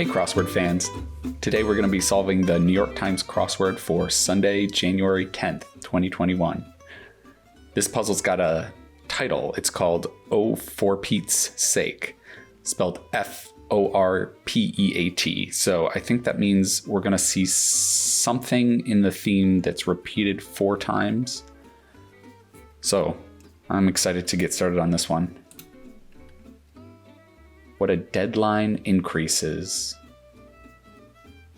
Hey crossword fans! Today we're going to be solving the New York Times crossword for Sunday, January 10th, 2021. This puzzle's got a title. It's called Oh Fourpeat's Sake, spelled F-O-R-P-E-A-T. So I think that means we're going to see something in the theme that's repeated 4 times. So I'm excited to get started on this one. What a deadline increases.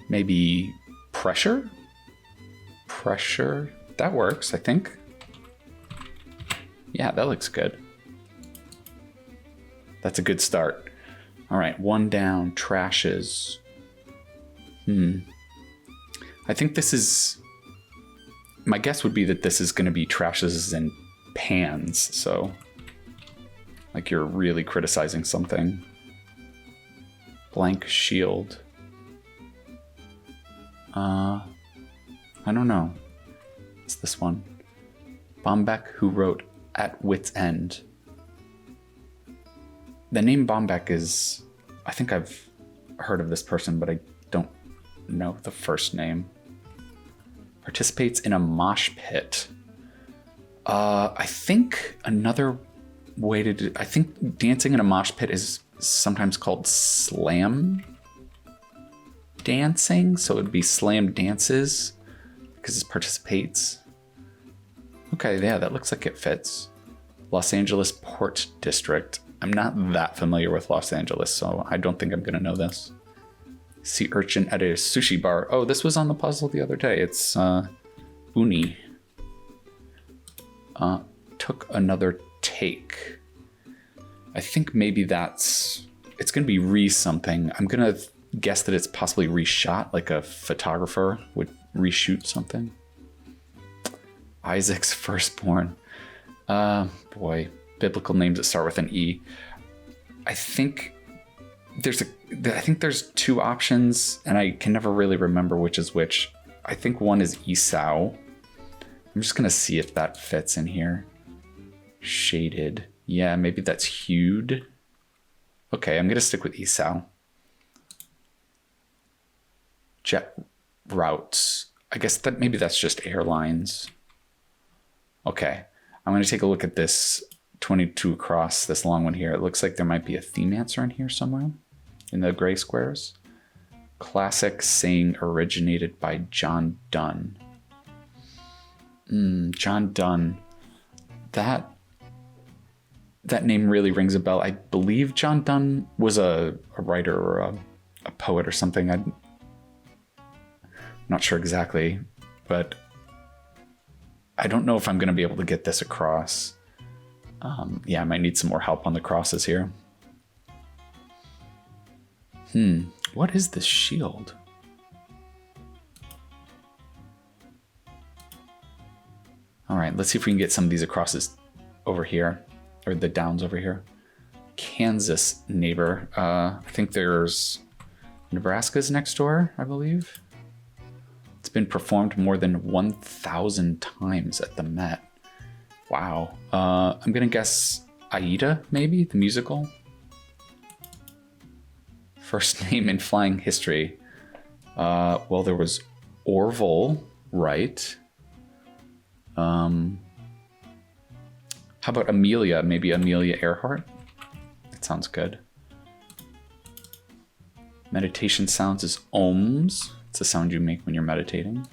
Maybe pressure? Pressure? That works, I think. Yeah, that looks good. That's a good start. All right, 1 down, trashes. I think this is... My guess would be that this is going to be trashes and pans, so... Like you're really criticizing something. Blank shield. I don't know. It's this one. Bajcz, who wrote At Wit's End. The name Bajcz is... I think I've heard of this person, but I don't know the first name. Participates in a mosh pit. I think another way to do... I think dancing in a mosh pit is sometimes called slam dancing, so it would be slam dances because it participates. Okay, yeah, that looks like it fits. Los Angeles Port District. I'm not that familiar with Los Angeles, so I don't think I'm gonna know this. Sea urchin at a sushi bar. Oh, this was on the puzzle the other day. It's uni. Took another take. I think maybe it's going to be re-something. I'm going to guess that it's possibly reshot, like a photographer would reshoot something. Isaac's firstborn. Boy, biblical names that start with an E. I think there's 2 options, and I can never really remember which is which. I think one is Esau. I'm just going to see if that fits in here. Shaded. Yeah, maybe that's hued. Okay, I'm going to stick with Esau. Jet routes. I guess that maybe that's just airlines. Okay, I'm going to take a look at this 22 across, this long one here. It looks like there might be a theme answer in here somewhere in the gray squares. Classic saying originated by John Donne. John Donne. That name really rings a bell. I believe John Donne was a writer or a poet or something. I'm not sure exactly, but I don't know if I'm going to be able to get this across. Yeah, I might need some more help on the crosses here. What is this shield? All right, let's see if we can get some of these acrosses over here. Or the downs over here. Kansas neighbor. I think there's Nebraska's next door, I believe. It's been performed more than 1,000 times at the Met. Wow. I'm gonna guess Aida, maybe, the musical. First name in flying history. Well, there was Orville, right? How about Amelia? Maybe Amelia Earhart? That sounds good. Meditation sounds is ohms. It's a sound you make when you're meditating.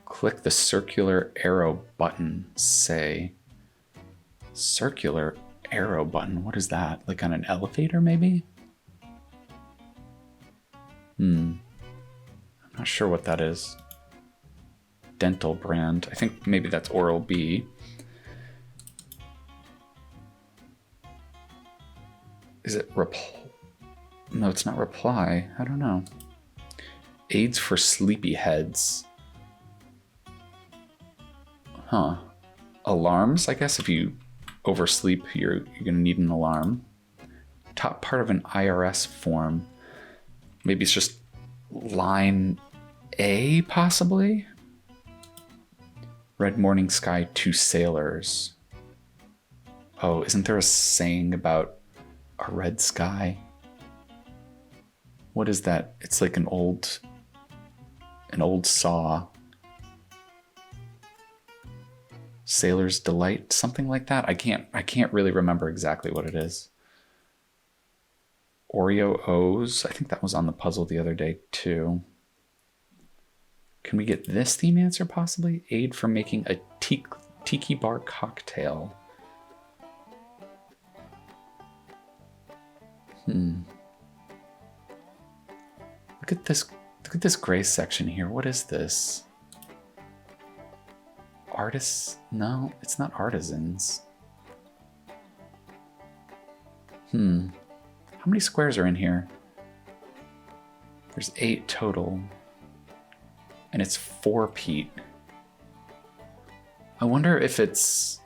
Click the circular arrow button. Say. Circular arrow button? What is that? Like on an elevator, maybe? I'm not sure what that is. Dental brand. I think maybe that's Oral-B. Is it No, it's not reply. I don't know. Aids for sleepy heads. Alarms, I guess if you oversleep, you're going to need an alarm. Top part of an IRS form. Maybe it's just line A, possibly? Red morning sky, 2 sailors. Oh, isn't there a saying about a red sky? What is that? It's like an old saw. Sailor's Delight, something like that. I can't really remember exactly what it is. Oreo O's. I think that was on the puzzle the other day too. Can we get this theme answer possibly? Aid for making a tiki bar cocktail. Look at this gray section here. What is this? Artists? No, it's not artisans. How many squares are in here? There's 8 total. And it's Fourpeat. I wonder if it's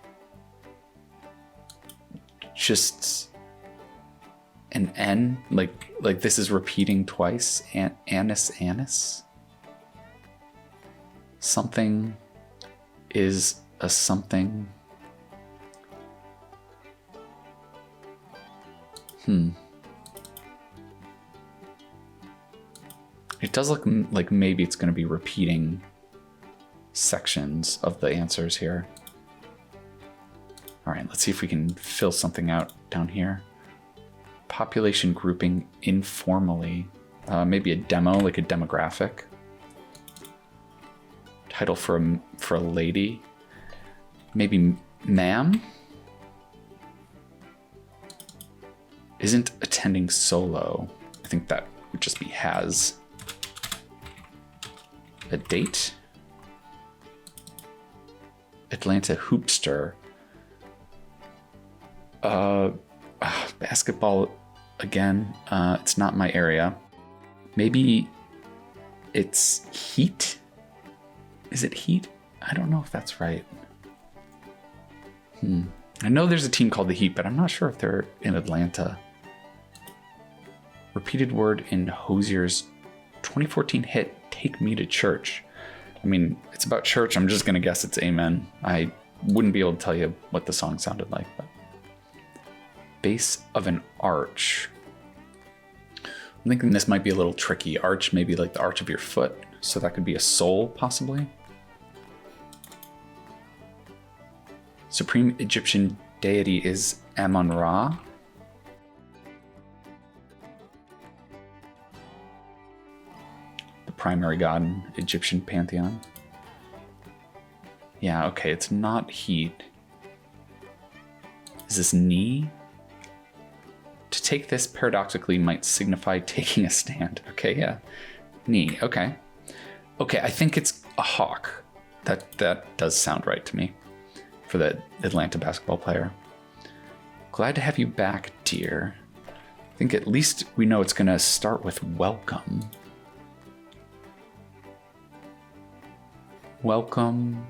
just an N, like this is repeating twice. Anise. Something is a something. It does look like maybe it's going to be repeating sections of the answers here. All right, let's see if we can fill something out down here. Population grouping informally. Maybe a demo, like a demographic. Title for a lady. Maybe ma'am? Isn't attending solo. I think that would just be has. A date. Atlanta Hoopster. Basketball again. It's not my area. Maybe it's Heat? Is it Heat? I don't know if that's right. I know there's a team called the Heat, but I'm not sure if they're in Atlanta. Repeated word in Hozier's 2014 hit, Take Me to Church. I mean, it's about church. I'm just going to guess it's Amen. I wouldn't be able to tell you what the song sounded like. But base of an arch. I'm thinking this might be a little tricky. Arch, maybe like the arch of your foot. So that could be a soul, possibly. Supreme Egyptian deity is Amun-Ra. The primary god in Egyptian pantheon. Yeah, okay, it's not heat. Is this knee? To take this paradoxically might signify taking a stand. Okay, yeah. Knee, okay. Okay, I think it's a hawk. That does sound right to me. For the Atlanta basketball player. Glad to have you back, dear. I think at least we know it's gonna start with welcome. Welcome.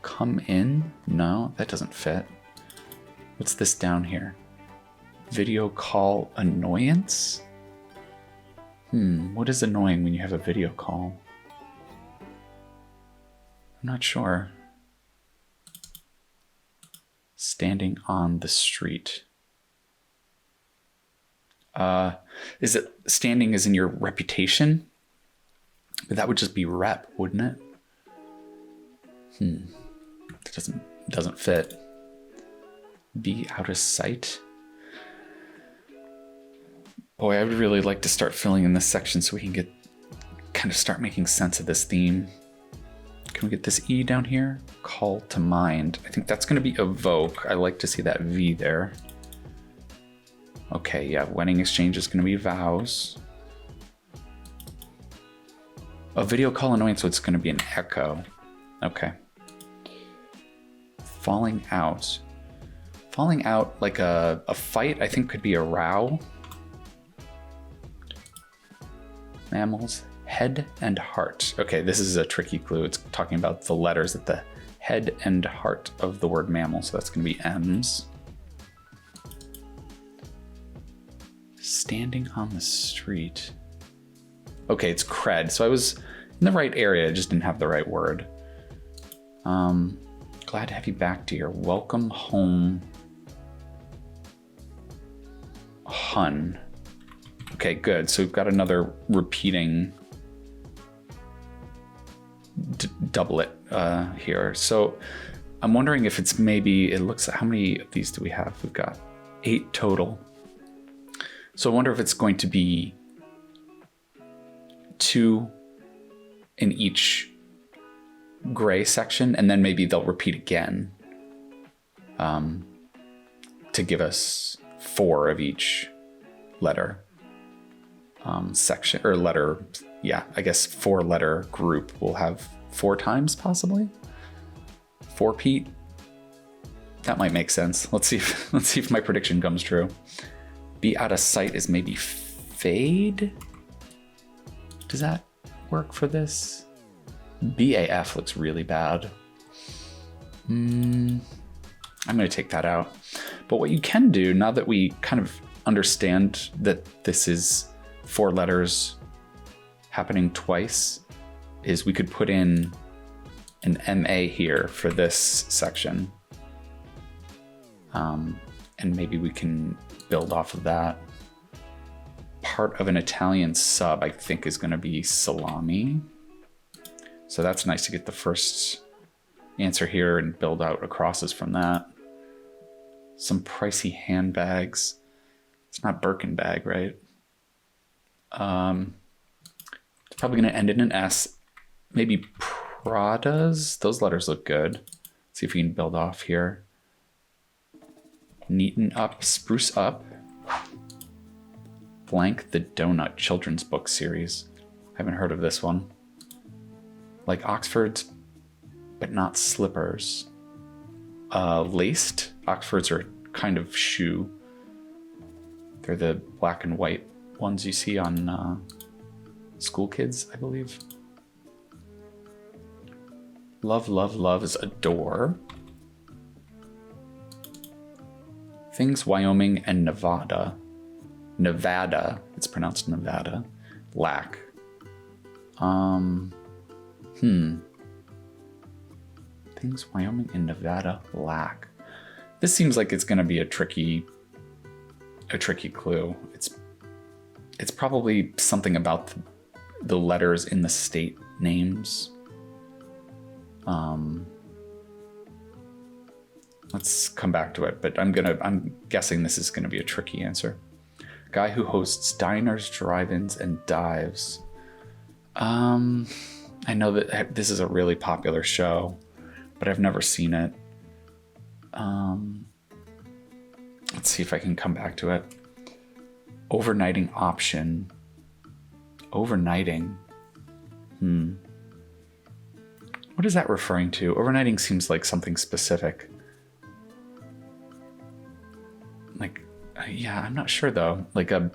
Come in? No, that doesn't fit. What's this down here? Video call annoyance? What is annoying when you have a video call? I'm not sure. Standing on the street. Is it standing as in your reputation? But that would just be rep, wouldn't it? It doesn't fit. Be out of sight. Boy, I would really like to start filling in this section so we can kind of start making sense of this theme. Can we get this E down here? Call to mind. I think that's going to be evoke. I like to see that V there. Okay, yeah, wedding exchange is going to be vows. A video call annoyance, so it's going to be an echo. Okay. Falling out. Falling out like a fight, I think could be a row. Mammals. Head and heart. Okay, this is a tricky clue. It's talking about the letters at the head and heart of the word mammal, so that's going to be M's. Standing on the street. Okay, it's cred. So I was in the right area, I just didn't have the right word. Glad to have you back, dear. Welcome home. ton. Okay, good. So we've got another repeating doublet here. So I'm wondering if it's maybe, it looks like, how many of these do we have? We've got 8 total. So I wonder if it's going to be 2 in each gray section, and then maybe they'll repeat again to give us 4 of each letter section, or letter, yeah, I guess 4 letter group will have 4 times possibly. Fourpeat. That might make sense. Let's see if my prediction comes true. Be out of sight is maybe fade. Does that work for this? BAF looks really bad. I'm going to take that out. But what you can do, now that we kind of understand that this is 4 letters happening twice, is we could put in an MA here for this section. And maybe we can build off of that. Part of an Italian sub, I think, is going to be salami. So that's nice to get the first answer here and build out acrosses from that. Some pricey handbags. It's not Birkin bag, right? It's probably going to end in an S. Maybe Pradas. Those letters look good. Let's see if we can build off here. Neaten up, spruce up. Blank the Donut children's book series. I haven't heard of this one. Like Oxfords, but not slippers. Laced. Oxfords are kind of shoe. They're the black and white ones you see on school kids, I believe. Love, love, love is adore. Things Wyoming and Nevada. Nevada, it's pronounced Nevada. Lack. Things Wyoming and Nevada lack. This seems like it's going to be a tricky clue. It's probably something about the letters in the state names. Let's come back to it, but I'm guessing this is gonna be a tricky answer. Guy who hosts diners, drive-ins, and dives. I know that this is a really popular show, but I've never seen it. Let's see if I can come back to it. Overnighting option. Overnighting. What is that referring to? Overnighting seems like something specific. Like, yeah, I'm not sure though. Like a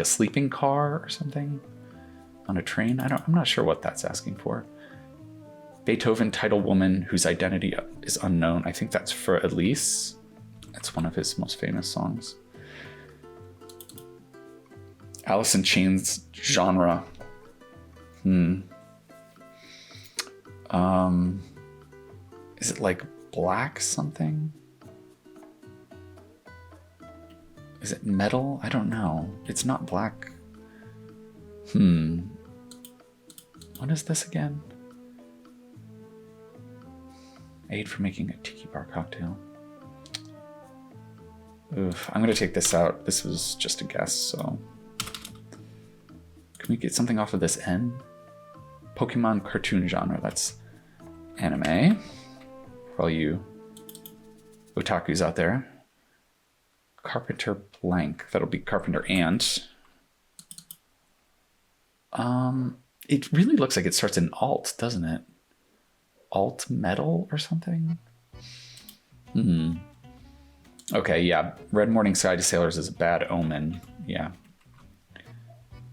sleeping car or something on a train. I'm not sure what that's asking for. Beethoven title woman whose identity is unknown. I think that's for Elise. That's one of his most famous songs. Alice in Chains genre. Is it like black something? Is it metal? I don't know. It's not black. What is this again? Aid for making a tiki bar cocktail. Oof, I'm gonna take this out. This was just a guess, so. Can we get something off of this N? Pokemon cartoon genre, that's anime. For all you otakus out there. Carpenter blank, that'll be Carpenter Ant. It really looks like it starts in alt, doesn't it? Alt metal or something? Okay, yeah. Red Morning Sky to Sailors is a bad omen. Yeah.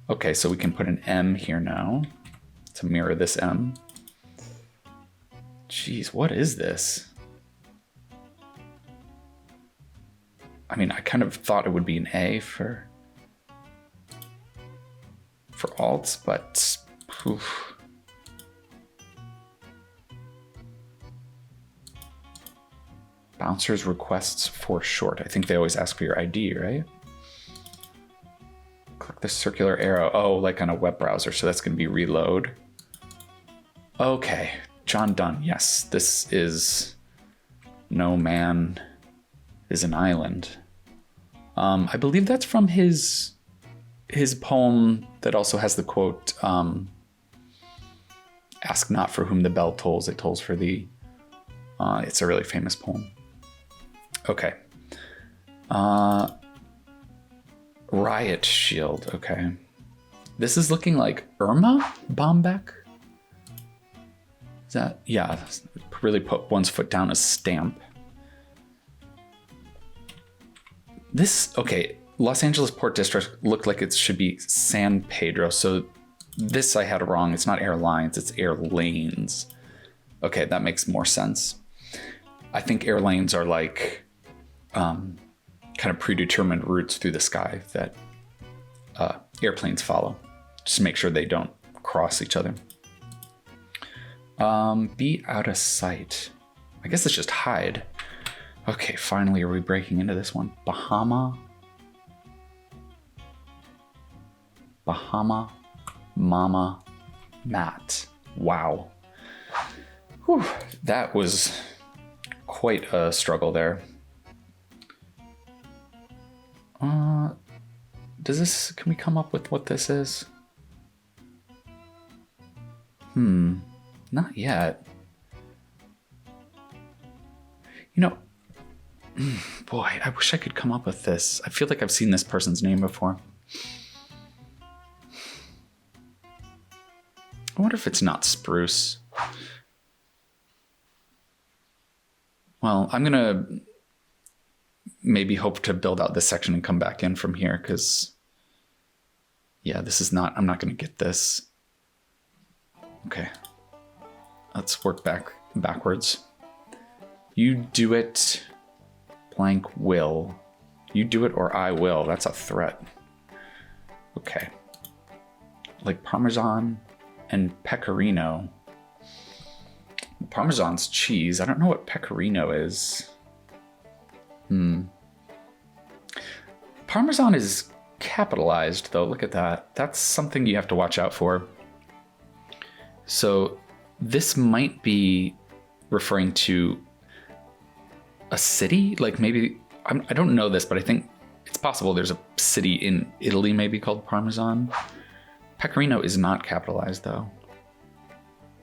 Okay, so we can put an M here now to mirror this M. Jeez, what is this? I mean, I kind of thought it would be an A for alts, but oof. Bouncers requests for short. I think they always ask for your ID, right? the circular arrow. Oh, like on a web browser. So that's going to be reload. Okay. John Donne. Yes, this is No Man is an Island. I believe that's from his poem that also has the quote, ask not for whom the bell tolls, it tolls for thee. It's a really famous poem. Okay. Riot Shield. Okay. This is looking like Irma Bombeck. Is that? Yeah. Really put one's foot down a stamp. This, okay. Los Angeles Port District looked like it should be San Pedro. So this I had wrong. It's not airlines, it's airlanes. Okay, that makes more sense. I think airlanes are like kind of predetermined routes through the sky that airplanes follow. Just to make sure they don't cross each other. Be out of sight. I guess it's just hide. Okay, finally, are we breaking into this one? Bahama Mama Matt. Wow. Whew, that was quite a struggle there. Can we come up with what this is? Not yet. You know, boy, I wish I could come up with this. I feel like I've seen this person's name before. I wonder if it's not Spruce. Well, I'm going to maybe hope to build out this section and come back in from here because, yeah, this is not, I'm not going to get this. Okay. Let's work backwards. You do it, blank will. You do it or I will. That's a threat. Okay. Like Parmesan and Pecorino. Parmesan's cheese. I don't know what Pecorino is. Parmesan is capitalized though. Look at that. That's something you have to watch out for. So this might be referring to a city. Like maybe, I don't know this, but I think it's possible there's a city in Italy maybe called Parmesan. Pecorino is not capitalized though.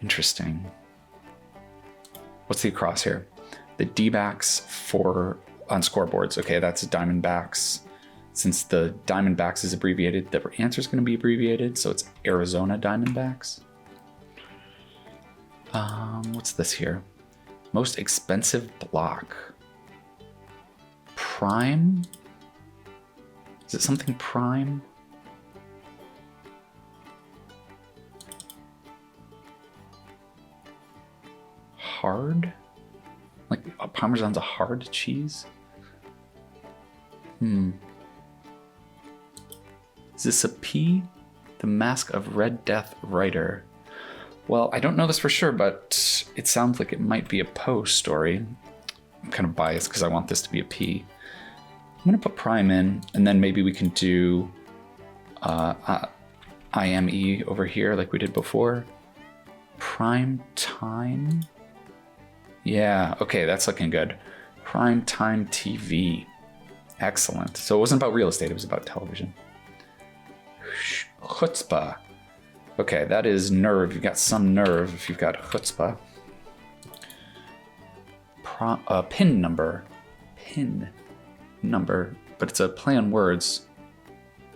Interesting. What's the across here? The D-backs on scoreboards. Okay, that's Diamondbacks. Since the Diamondbacks is abbreviated, the answer is going to be abbreviated, so it's Arizona Diamondbacks. What's this here? Most expensive block. Prime? Is it something prime? Hard? Like a Parmesan's a hard cheese? Is this a P? The Mask of Red Death writer. Well, I don't know this for sure, but it sounds like it might be a Poe story. I'm kind of biased because I want this to be a P. I'm going to put prime in, and then maybe we can do IME over here like we did before. Prime time? Yeah, okay, that's looking good. Prime time TV. Excellent. So it wasn't about real estate, it was about television. Chutzpah. Okay, that is nerve. You've got some nerve if you've got chutzpah. Pin number. Pin number. But it's a play on words.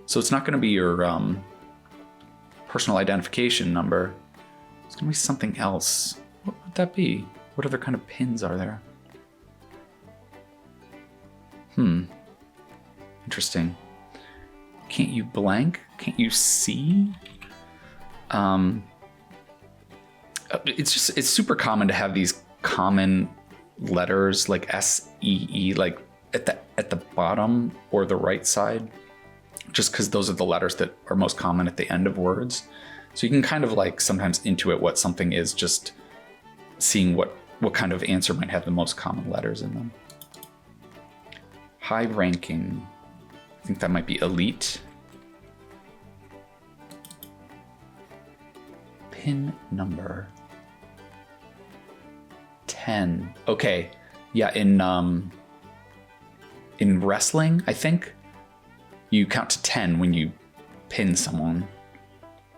So it's not going to be your personal identification number. It's going to be something else. What would that be? What other kind of pins are there? Interesting. Can't you blank? Can't you see? It's super common to have these common letters like SEE, like at the bottom or the right side, just because those are the letters that are most common at the end of words. So you can kind of like sometimes intuit what something is just seeing what kind of answer might have the most common letters in them. High ranking. I think that might be elite. Pin number 10. Okay. Yeah, in wrestling, I think you count to 10 when you pin someone.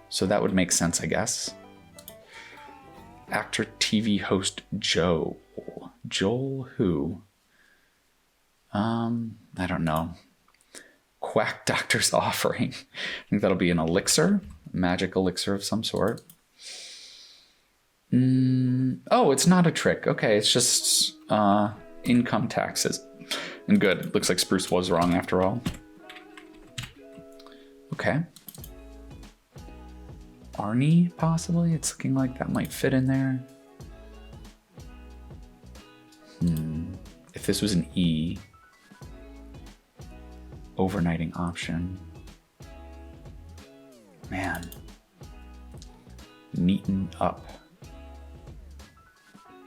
So that would make sense, I guess. Actor, TV host Joel. Joel who? I don't know. Quack Doctor's Offering. I think that'll be an elixir, magic elixir of some sort. Oh, it's not a trick. Okay, it's just income taxes. And good. Looks like Spruce was wrong after all. Okay. Arnie, possibly? It's looking like that might fit in there. If this was an E, overnighting option. Man. Neaten up.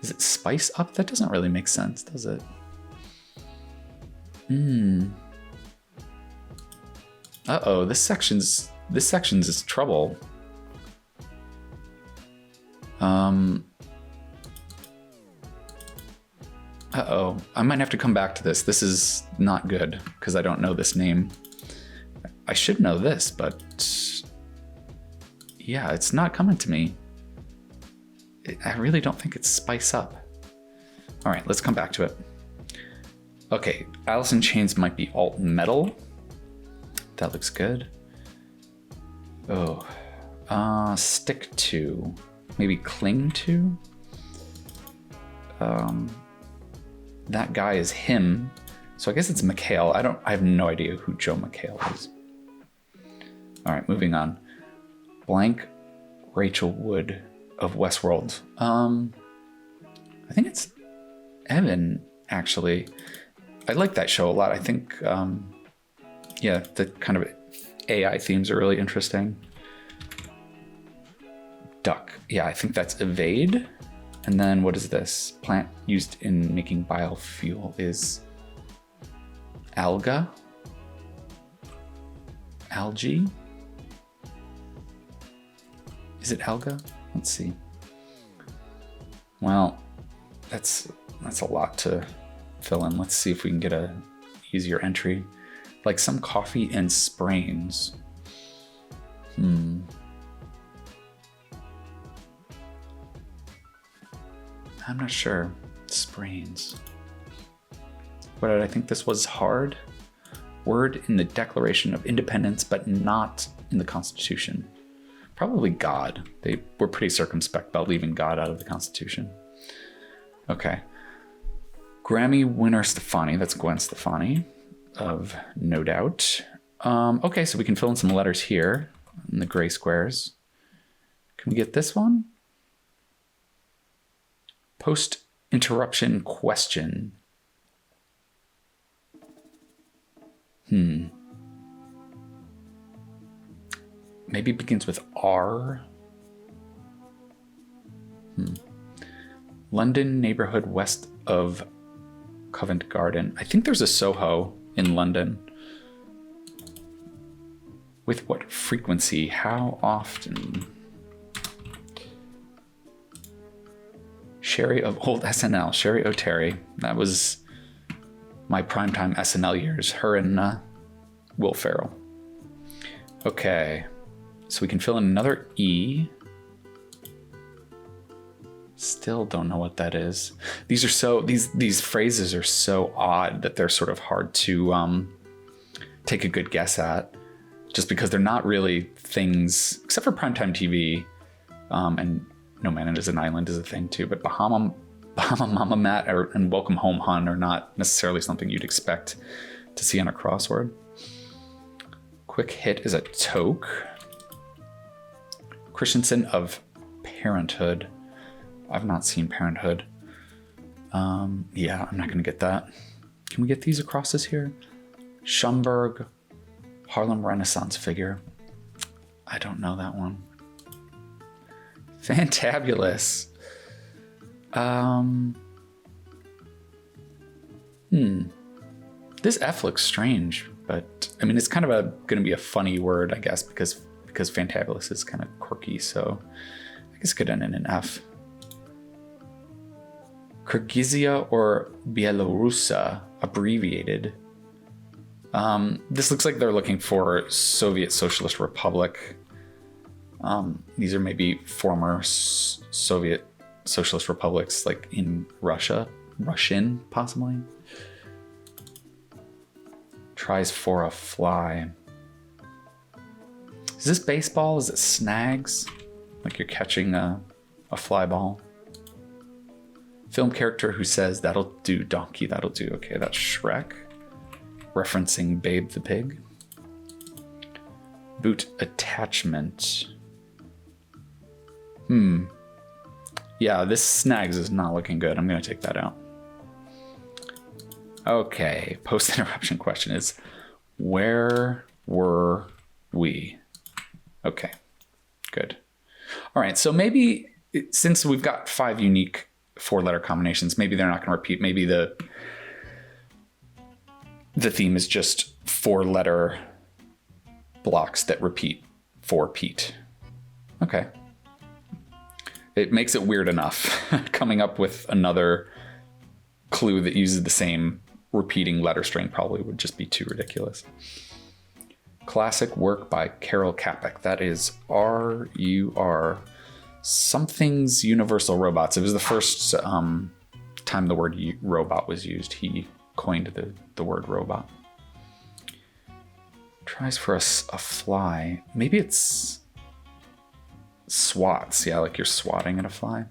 Is it spice up? That doesn't really make sense, does it? Uh-oh, this section's is trouble. Uh-oh, I might have to come back to this. This is not good because I don't know this name. I should know this, but yeah, it's not coming to me. I really don't think it's spice up. All right, let's come back to it. Okay, Alice in Chains might be alt metal. That looks good. Oh, stick to, maybe cling to. That guy is him, so I guess it's McHale. I have no idea who Joe McHale is. All right, moving on. Blank Rachel Wood of Westworld. I think it's Evan, actually. I like that show a lot. I think, yeah, the kind of AI themes are really interesting. Duck. Yeah, I think that's evade. And then what is this? Plant used in making biofuel is alga? Algae? Is it alga? Let's see. Well, that's a lot to fill in. Let's see if we can get a easier entry. Like some coffee and sprains. I'm not sure. Sprains. What did I think this was hard? Word in the Declaration of Independence, but not in the Constitution. Probably God. They were pretty circumspect about leaving God out of the Constitution. Okay. Grammy winner Stefani. That's Gwen Stefani of No Doubt. Okay, so we can fill in some letters here in the gray squares. Can we get this one? Post-interruption question. Maybe it begins with R. London neighborhood west of Covent Garden. I think there's a Soho in London. With what frequency? How often? Sherry of old SNL. Sherry O'Terry. That was my primetime SNL years. Her and Will Ferrell. Okay. So we can fill in another E. Still don't know what that is. These are so these phrases are so odd that they're sort of hard to take a good guess at, just because they're not really things except for primetime TV, and No Man Is an Island is a thing too. But Bahama Mama Matt and Welcome Home Hun are not necessarily something you'd expect to see on a crossword. Quick hit is a toque. Christensen of Parenthood. I've not seen Parenthood. Yeah, I'm not gonna get that. Can we get these acrosses here? Schomburg, Harlem Renaissance figure. I don't know that one. Fantabulous. This F looks strange, but I mean, it's kind of gonna be a funny word, I guess, because Fantabulous is kind of quirky. So I guess it could end in an F. Kyrgyzia or Bielorussa, abbreviated. This looks like they're looking for Soviet Socialist Republic. These are maybe former Soviet Socialist republics, like in Russia. Russian, possibly. Tries for a fly. Is this baseball? Is it snags? Like you're catching a fly ball? Film character who says, "That'll do, donkey, that'll do." Okay, that's Shrek. Referencing Babe the Pig. Boot attachment. Yeah, this snags is not looking good. I'm going to take that out. Okay, post-interruption question is, where were we? Okay, good. All right, so maybe since we've got 5 unique 4-letter combinations, maybe they're not going to repeat. Maybe the theme is just 4-letter blocks that repeat. Fourpeat. Okay. It makes it weird enough. Coming up with another clue that uses the same repeating letter string probably would just be too ridiculous. Classic work by Carol Capek. That is R-U-R. Something's Universal Robots. It was the first time the word robot was used. He coined the word robot. Tries for a fly. Maybe it's swats. Yeah, like you're swatting at a fly.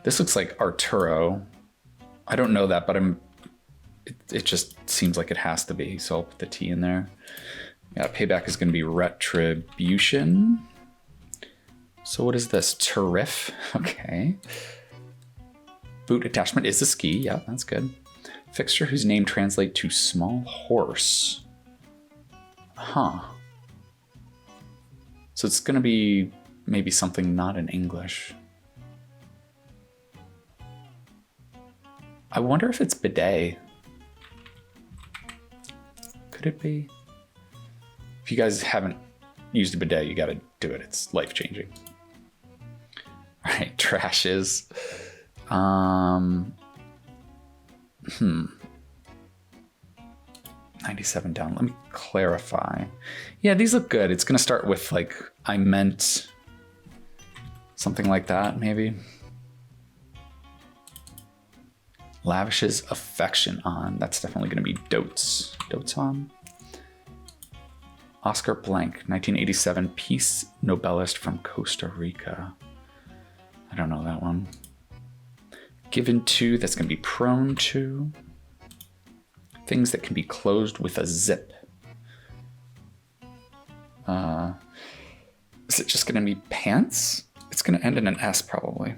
This looks like Arturo. I don't know that, but it just seems like it has to be, so I'll put the T in there. Yeah, payback is going to be retribution. So what is this? Terrif. Okay. Boot attachment is a ski. Yeah, that's good. Fixture whose name translates to small horse. Huh. So it's going to be maybe something not in English. I wonder if it's bidet. Could it be? If you guys haven't used a bidet, you got to do it. It's life-changing. All right, trash is... 97 down. Let me clarify. Yeah, these look good. It's going to start with like, I meant something like that, maybe. Lavishes affection on. That's definitely going to be dotes. Dotes on. Oscar Blank, 1987 Peace Nobelist from Costa Rica. I don't know that one. Given to, that's going to be prone to. Things that can be closed with a zip. Is it just going to be pants? It's going to end in an S probably.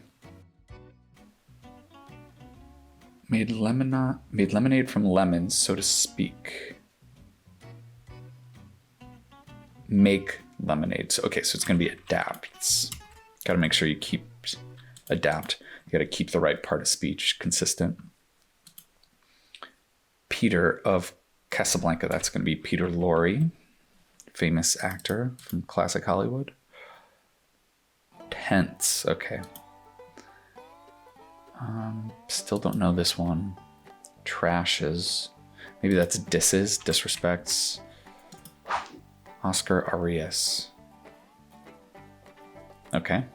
Made lemonade from lemons, so to speak. Make lemonade. So, okay, so it's going to be adapts. Got to make sure you keep adapt. You got to keep the right part of speech consistent. Peter of Casablanca. That's going to be Peter Lorre, famous actor from classic Hollywood. Tense. Okay. Still don't know this one. Trashes. Maybe that's disses, disrespects. Oscar Arias. Okay.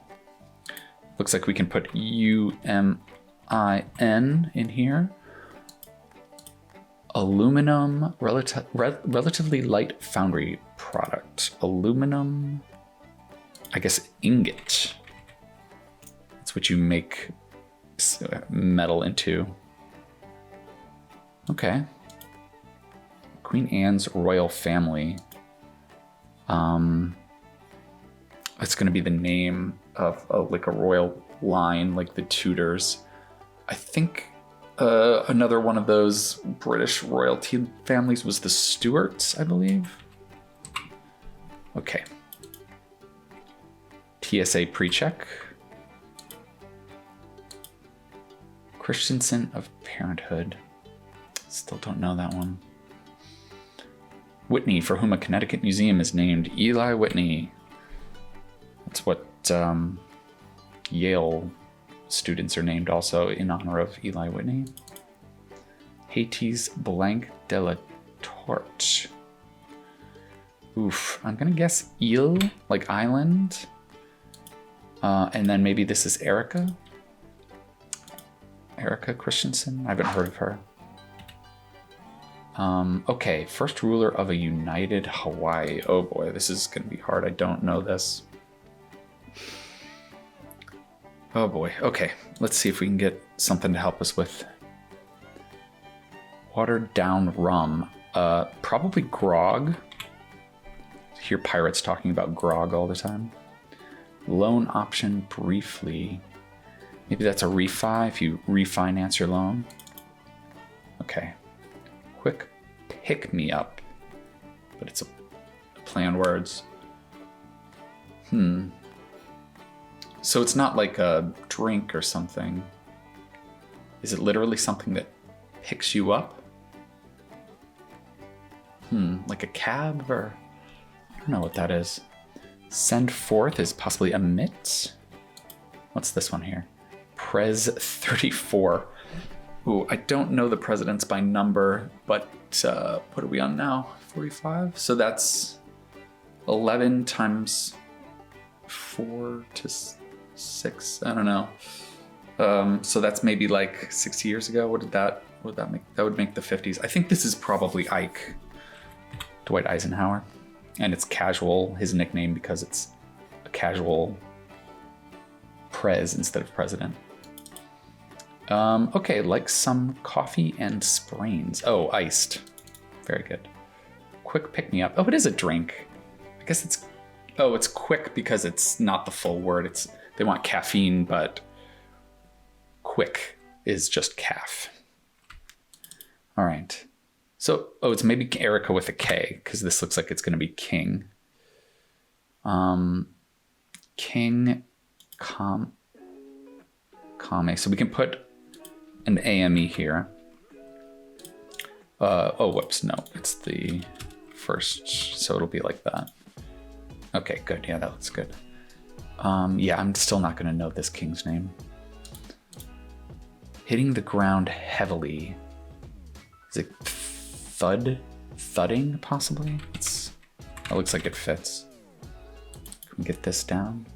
Looks like we can put UMIN in here. Aluminum, relatively light foundry product. Aluminum, I guess ingot. That's what you make metal into. Okay. Queen Anne's royal family. It's going to be the name of like a royal line, like the Tudors. I think another one of those British royalty families was the Stuarts, I believe. Okay. TSA pre-check. Christensen of Parenthood. Still don't know that one. Whitney, for whom a Connecticut museum is named. Eli Whitney. That's what Yale students are named also in honor of Eli Whitney. Haiti's Blanc de la Torche. Oof, I'm gonna guess Ile, like island. And then maybe this is Erica. Erica Christensen? I haven't heard of her. Okay, first ruler of a united Hawaii. Oh boy, this is gonna be hard. I don't know this. Oh boy, okay. Let's see if we can get something to help us with. Watered down rum. Probably grog. I hear pirates talking about grog all the time. Loan option briefly. Maybe that's a refi if you refinance your loan. Okay. Quick pick me up. But it's a play on words. So it's not like a drink or something. Is it literally something that picks you up? Like a cab or... I don't know what that is. Send forth is possibly emit. What's this one here? Pres 34. Ooh, I don't know the presidents by number, but what are we on now? 45? So that's 11 times 4 to 6. I don't know. So that's maybe like 60 years ago. What would that make? That would make the 50s. I think this is probably Ike. Dwight Eisenhower. And it's casual, his nickname, because it's a casual prez instead of president. Okay, like some coffee and sprains. Oh, iced. Very good. Quick pick me up. Oh, it is a drink. I guess it's... Oh, it's quick because it's not the full word. They want caffeine, but quick is just calf. All right. So, it's maybe Erica with a K, because this looks like it's going to be king. King Kame. So we can put an AME here. Oh, whoops. No, it's the first. So it'll be like that. Okay, good. Yeah, that looks good. Yeah, I'm still not going to know this king's name. Hitting the ground heavily. Is it thudding, possibly? It looks like it fits. Can we get this down?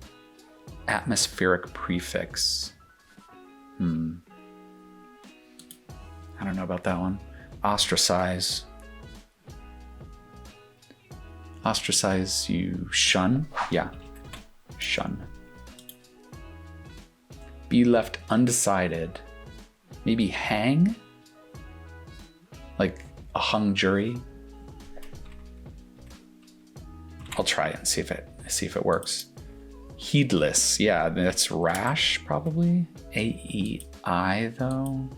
Atmospheric prefix. I don't know about that one. Ostracize. Ostracize, you shun? Yeah, shun. Be left undecided. Maybe hang? Like a hung jury? I'll try it and see if it works. Heedless, yeah, that's rash, probably. AEI, though.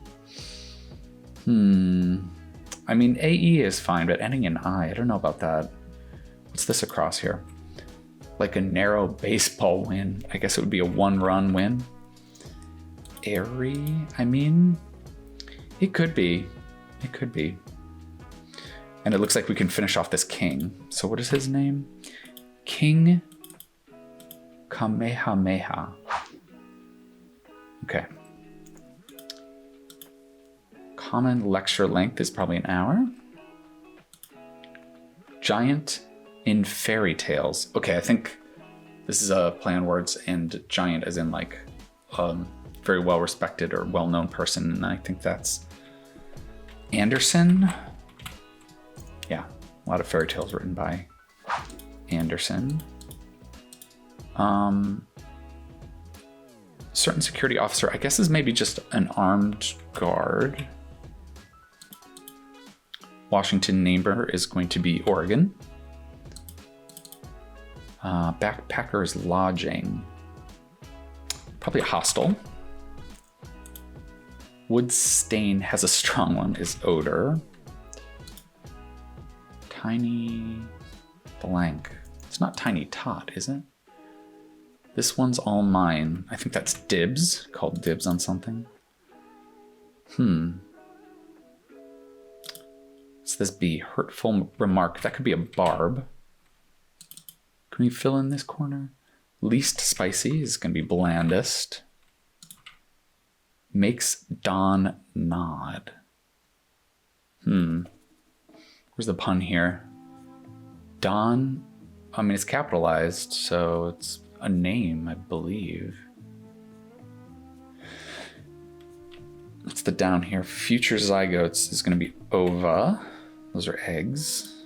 I mean, AE is fine, but ending in I don't know about that. What's this across here? Like a narrow baseball win. I guess it would be a one-run win. Airy, I mean, it could be. It could be. And it looks like we can finish off this king. So what is his name? King Kamehameha. Okay. Common lecture length is probably an hour. Giant in fairy tales. Okay, I think this is a play on words, and giant as in like very well respected or well known person, and I think that's Anderson. Yeah, a lot of fairy tales written by Anderson. Certain security officer, I guess is maybe just an armed guard. Washington neighbor is going to be Oregon. Backpacker's lodging. Probably a hostel. Wood stain has a strong one, is odor. Tiny blank. It's not tiny tot, is it? This one's all mine. I think that's dibs, called dibs on something. What's this be? Hurtful remark. That could be a barb. Can we fill in this corner? Least spicy is going to be blandest. Makes Don nod. Where's the pun here? Don, I mean, it's capitalized, so it's a name, I believe. What's the down here? Future zygotes is going to be ova. Those are eggs.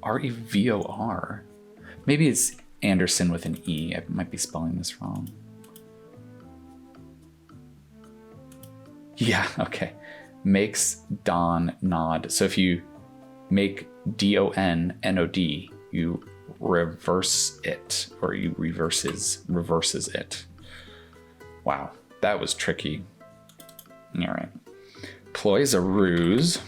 R-E-V-O-R. Maybe it's Anderson with an E. I might be spelling this wrong. Yeah, okay. Makes Don nod. So if you make D-O-N-N-O-D, you reverse it, or you reverses it. Wow, that was tricky. All right. Ploy is a ruse.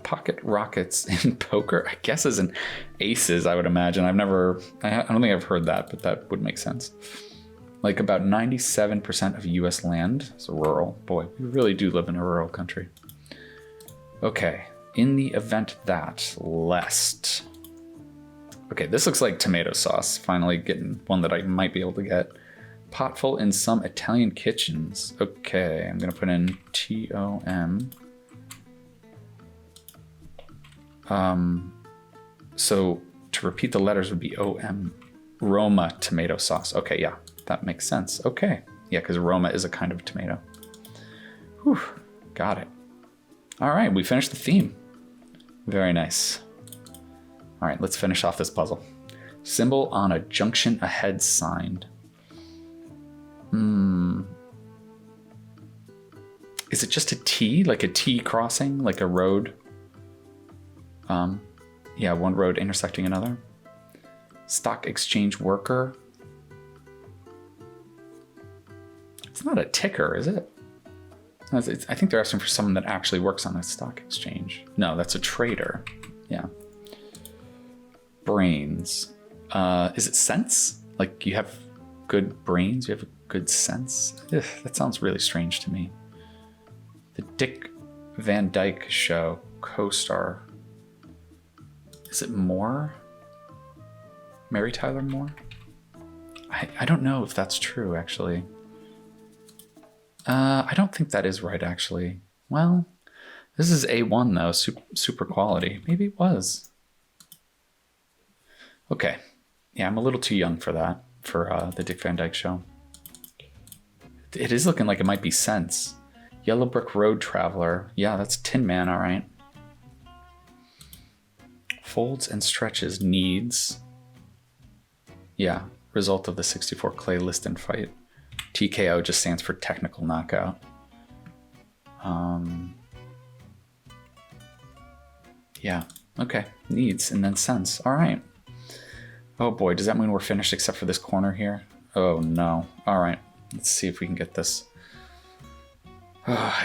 Pocket rockets in poker, I guess as in aces, I would imagine. I don't think I've heard that, but that would make sense. Like about 97% of US land is rural. Boy, we really do live in a rural country. Okay, in the event that, lest. Okay, this looks like tomato sauce. Finally getting one that I might be able to get. Potful in some Italian kitchens. Okay, I'm gonna put in T-O-M. So to repeat the letters would be O-M. Roma tomato sauce. Okay, yeah, that makes sense. Okay, yeah, because Roma is a kind of tomato. Whew, got it. All right, we finished the theme. Very nice. All right, let's finish off this puzzle. Symbol on a junction ahead signed. Is it just a T, like a T crossing, like a road? Yeah, one road intersecting another. Stock exchange worker. It's not a ticker, is it? I think they're asking for someone that actually works on a stock exchange. No, that's a trader. Yeah. Brains. Is it sense? Like you have good brains? You have a good sense? Ugh, that sounds really strange to me. The Dick Van Dyke Show co-star. Is it Moore? Mary Tyler Moore? I don't know if that's true, actually. I don't think that is right, actually. Well, this is A1, though. Super quality. Maybe it was. Okay. Yeah, I'm a little too young for that, for the Dick Van Dyke Show. It is looking like it might be Sense. Yellow Brick Road Traveler. Yeah, that's Tin Man, all right. Folds and stretches needs. Yeah, result of the 64 Clay Liston fight. TKO just stands for technical knockout. Yeah, okay. Needs and then sense. All right. Oh boy, does that mean we're finished except for this corner here? Oh no. All right, let's see if we can get this.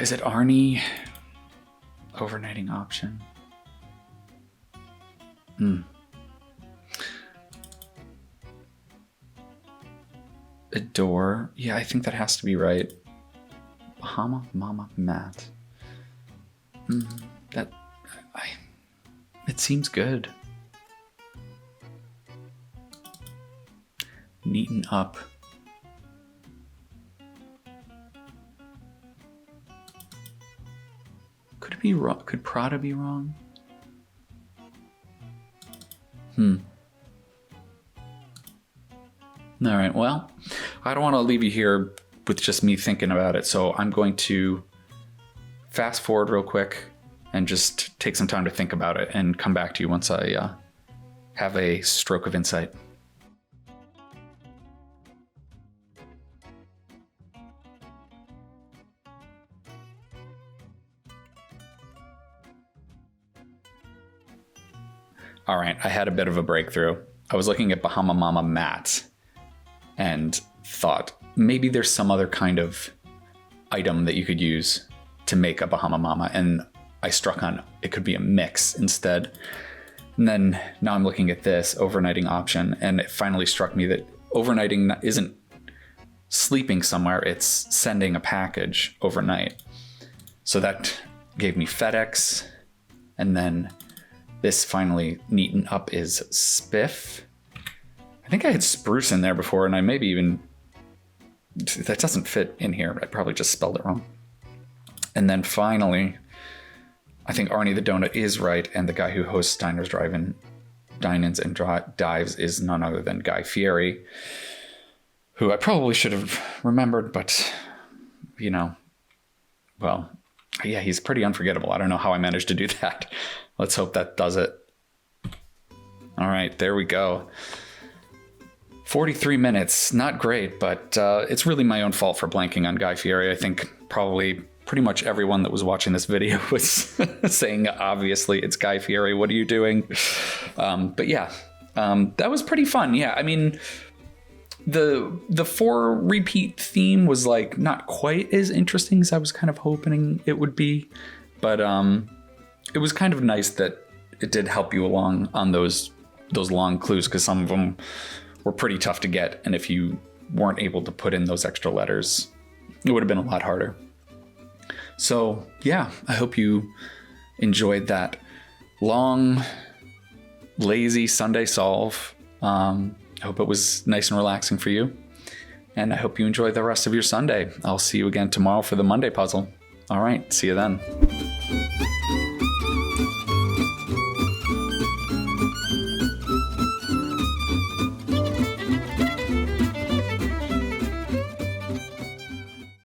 Is it Arnie? Overnighting option. Adore. Yeah, I think that has to be right. Bahama Mama Matt. It seems good. Neaten up. Could it be wrong? Could Prada be wrong? All right, well, I don't want to leave you here with just me thinking about it, so I'm going to fast forward real quick and just take some time to think about it and come back to you once I have a stroke of insight. All right, I had a bit of a breakthrough. I was looking at Bahama Mama Matt and thought maybe there's some other kind of item that you could use to make a Bahama Mama, and I struck on it could be a mix instead. And then now I'm looking at this overnighting option, and it finally struck me that overnighting isn't sleeping somewhere, it's sending a package overnight. So that gave me FedEx, and then this finally neaten up is spiff. I think I had spruce in there before, and I maybe even... That doesn't fit in here. I probably just spelled it wrong. And then finally, I think Arnie the Donut is right, and the guy who hosts Diners, Dine-Ins, and Dives is none other than Guy Fieri, who I probably should have remembered, but, you know, well, yeah, he's pretty unforgettable. I don't know how I managed to do that. Let's hope that does it. All right, there we go. 43 minutes, not great, but it's really my own fault for blanking on Guy Fieri. I think probably pretty much everyone that was watching this video was saying, obviously, it's Guy Fieri. What are you doing? But yeah, that was pretty fun. Yeah, I mean, the 4 repeat theme was like not quite as interesting as I was kind of hoping it would be, but it was kind of nice that it did help you along on those long clues, because some of them were pretty tough to get, and if you weren't able to put in those extra letters, it would have been a lot harder. So yeah, I hope you enjoyed that long, lazy Sunday solve. I hope it was nice and relaxing for you, and I hope you enjoy the rest of your Sunday. I'll see you again tomorrow for the Monday puzzle. All right, see you then.